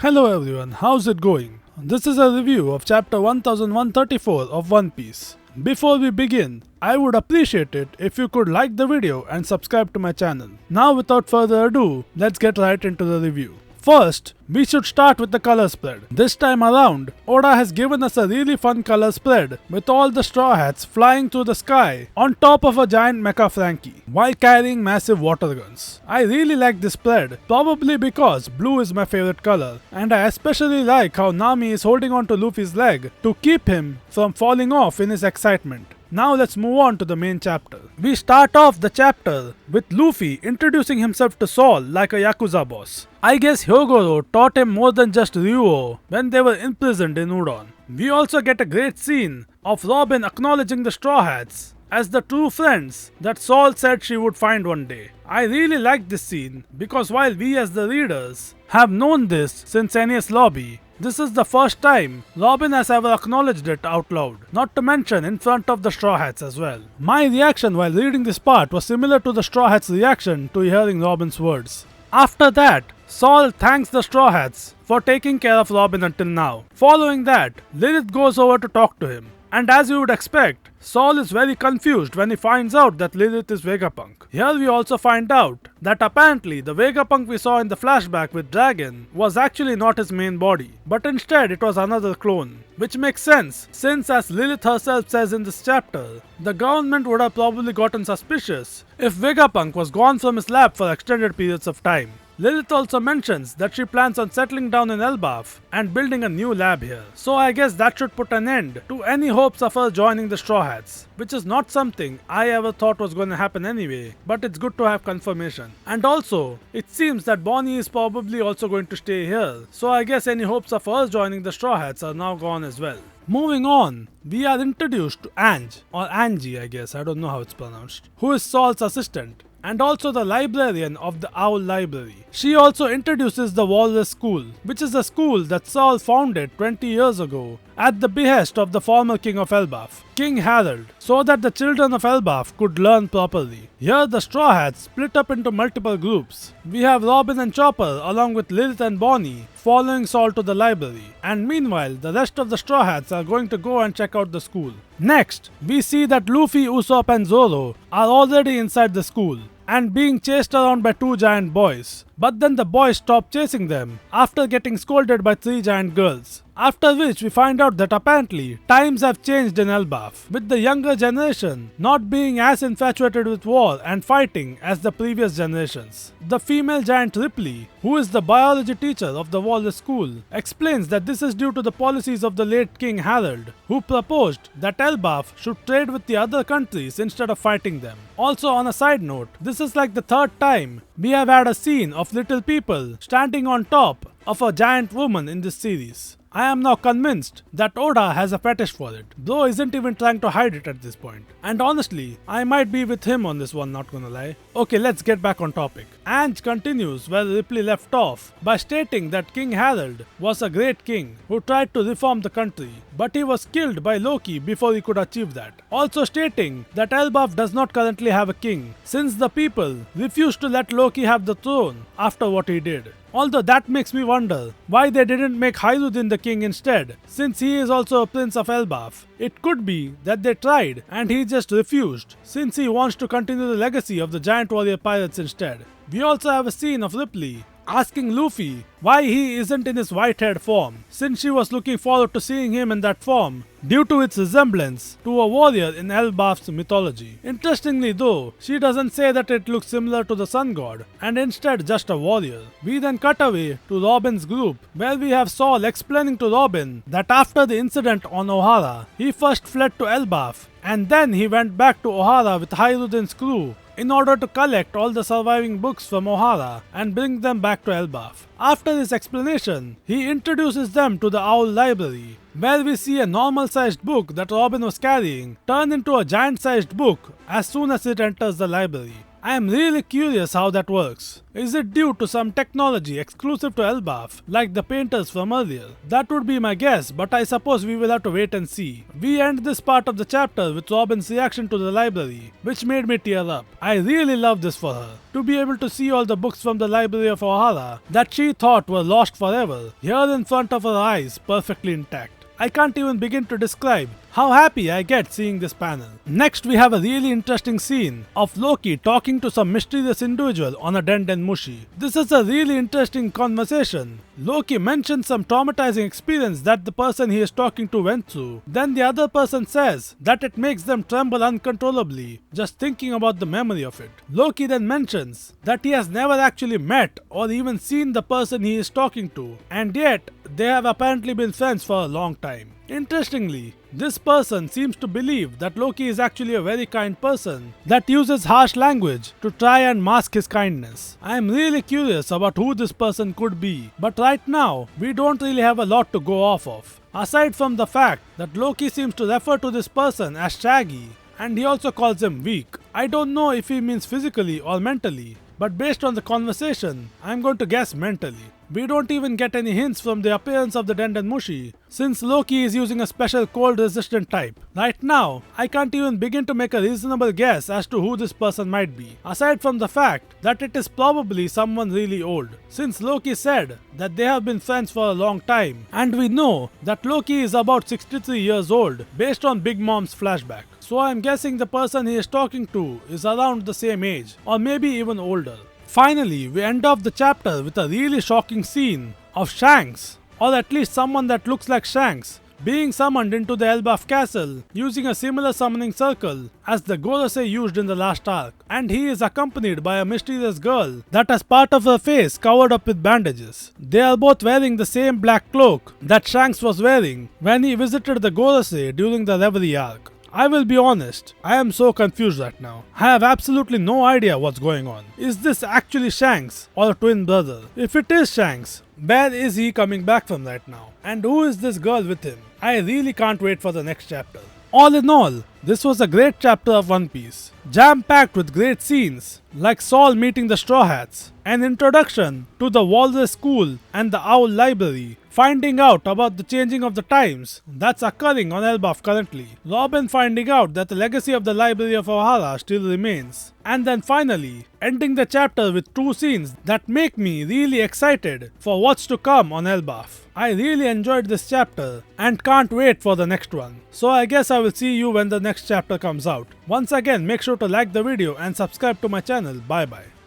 Hello everyone, how's it going? This is a review of chapter 1134 of One Piece. Before we begin, I would appreciate it if you could like the video and subscribe to my channel. Now without further ado, let's get right into the review. First, we should start with the color spread. This time around, Oda has given us a really fun color spread with all the straw hats flying through the sky on top of a giant mecha Franky while carrying massive water guns. I really like this spread, probably because blue is my favorite color, and I especially like how Nami is holding on to Luffy's leg to keep him from falling off in his excitement. Now let's move on to the main chapter. We start off the chapter with Luffy introducing himself to Saul like a Yakuza boss. I guess Hyogoro taught him more than just Ryuo when they were imprisoned in Udon. We also get a great scene of Robin acknowledging the Straw Hats as the true friends that Saul said she would find one day. I really like this scene because while we as the readers have known this since Enies Lobby, this is the first time Robin has ever acknowledged it out loud, not to mention in front of the Straw Hats as well. My reaction while reading this part was similar to the Straw Hats' reaction to hearing Robin's words. After that, Saul thanks the Straw Hats for taking care of Robin until now. Following that, Lilith goes over to talk to him. And as you would expect, Saul is very confused when he finds out that Lilith is Vegapunk. Here we also find out that apparently the Vegapunk we saw in the flashback with Dragon was actually not his main body, but instead it was another clone. Which makes sense, since as Lilith herself says in this chapter, the government would have probably gotten suspicious if Vegapunk was gone from his lab for extended periods of time. Lilith also mentions that she plans on settling down in Elbaf and building a new lab here. So I guess that should put an end to any hopes of her joining the Straw Hats, which is not something I ever thought was going to happen anyway, but it's good to have confirmation. And also, it seems that Bonnie is probably also going to stay here, so I guess any hopes of her joining the Straw Hats are now gone as well. Moving on, we are introduced to Ange, or Angie I guess, I don't know how it's pronounced, who is Saul's assistant, and also the librarian of the Owl Library. She also introduces the Walrus School, which is a school that Saul founded 20 years ago at the behest of the former king of Elbaf, King Harold, so that the children of Elbaf could learn properly. Here the Straw Hats split up into multiple groups. We have Robin and Chopper along with Lilith and Bonnie following Saul to the library, and meanwhile the rest of the Straw Hats are going to go and check out the school. Next, we see that Luffy, Usopp and Zoro are already inside the school and being chased around by two giant boys. But then the boys stop chasing them after getting scolded by three giant girls. After which we find out that apparently times have changed in Elbaf, with the younger generation not being as infatuated with war and fighting as the previous generations. The female giant Ripley, who is the biology teacher of the Walrus School, explains that this is due to the policies of the late King Harold, who proposed that Elbaf should trade with the other countries instead of fighting them. Also on a side note, this is like the third time we have had a scene of little people standing on top of a giant woman in this series. I am now convinced that Oda has a fetish for it, though isn't even trying to hide it at this point. And honestly, I might be with him on this one, not gonna lie. Okay, let's get back on topic. Ange continues where Ripley left off by stating that King Harold was a great king who tried to reform the country, but he was killed by Loki before he could achieve that. Also stating that Elbaf does not currently have a king, since the people refused to let Loki have the throne after what he did. Although that makes me wonder why they didn't make Hyruddin the king instead, since he is also a prince of Elbaf. It could be that they tried and he just refused, since he wants to continue the legacy of the giant warrior pirates instead. We also have a scene of Ripley asking Luffy why he isn't in his white-haired form, since she was looking forward to seeing him in that form due to its resemblance to a warrior in Elbaf's mythology. Interestingly though, she doesn't say that it looks similar to the sun god, and instead just a warrior. We then cut away to Robin's group, where we have Saul explaining to Robin that after the incident on Ohara, he first fled to Elbaf, and then he went back to Ohara with Hyruddin's crew in order to collect all the surviving books from Ohara and bring them back to Elbaf. After his explanation, he introduces them to the Owl Library, where we see a normal-sized book that Robin was carrying turn into a giant-sized book as soon as it enters the library. I am really curious how that works. Is it due to some technology exclusive to Elbaf, like the painters from earlier? That would be my guess, but I suppose we will have to wait and see. We end this part of the chapter with Robin's reaction to the library, which made me tear up. I really love this for her. To be able to see all the books from the library of Ohara that she thought were lost forever, here in front of her eyes, perfectly intact. I can't even begin to describe how happy I get seeing this panel. Next, we have a really interesting scene of Loki talking to some mysterious individual on a den in Mushi. This is a really interesting conversation. Loki mentions some traumatizing experience that the person he is talking to went through. Then the other person says that it makes them tremble uncontrollably just thinking about the memory of it. Loki then mentions that he has never actually met or even seen the person he is talking to, and yet they have apparently been friends for a long time. Interestingly, this person seems to believe that Loki is actually a very kind person that uses harsh language to try and mask his kindness. I am really curious about who this person could be, but right now we don't really have a lot to go off of. Aside from the fact that Loki seems to refer to this person as Shaggy, and he also calls him weak. I don't know if he means physically or mentally, but based on the conversation, I'm going to guess mentally. We don't even get any hints from the appearance of the Denden Mushi, since Loki is using a special cold resistant type. Right now, I can't even begin to make a reasonable guess as to who this person might be, aside from the fact that it is probably someone really old, since Loki said that they have been friends for a long time, and we know that Loki is about 63 years old based on Big Mom's flashback. So I'm guessing the person he is talking to is around the same age, or maybe even older. Finally, we end off the chapter with a really shocking scene of Shanks, or at least someone that looks like Shanks, being summoned into the Elbaf castle using a similar summoning circle as the Gorosei used in the last arc, and he is accompanied by a mysterious girl that has part of her face covered up with bandages. They are both wearing the same black cloak that Shanks was wearing when he visited the Gorosei during the Reverie arc. I will be honest, I am so confused right now. I have absolutely no idea what's going on. Is this actually Shanks or a twin brother? If it is Shanks, where is he coming back from right now? And who is this girl with him? I really can't wait for the next chapter. All in all, this was a great chapter of One Piece, jam-packed with great scenes like Saul meeting the Straw Hats, an introduction to the Walrus School and the Owl Library, finding out about the changing of the times that's occurring on Elbaf currently, Robin finding out that the legacy of the Library of Ohara still remains, and then finally ending the chapter with two scenes that make me really excited for what's to come on Elbaf. I really enjoyed this chapter and can't wait for the next one. So I guess I will see you when the next chapter comes out. Once again, make sure to like the video and subscribe to my channel. Bye bye.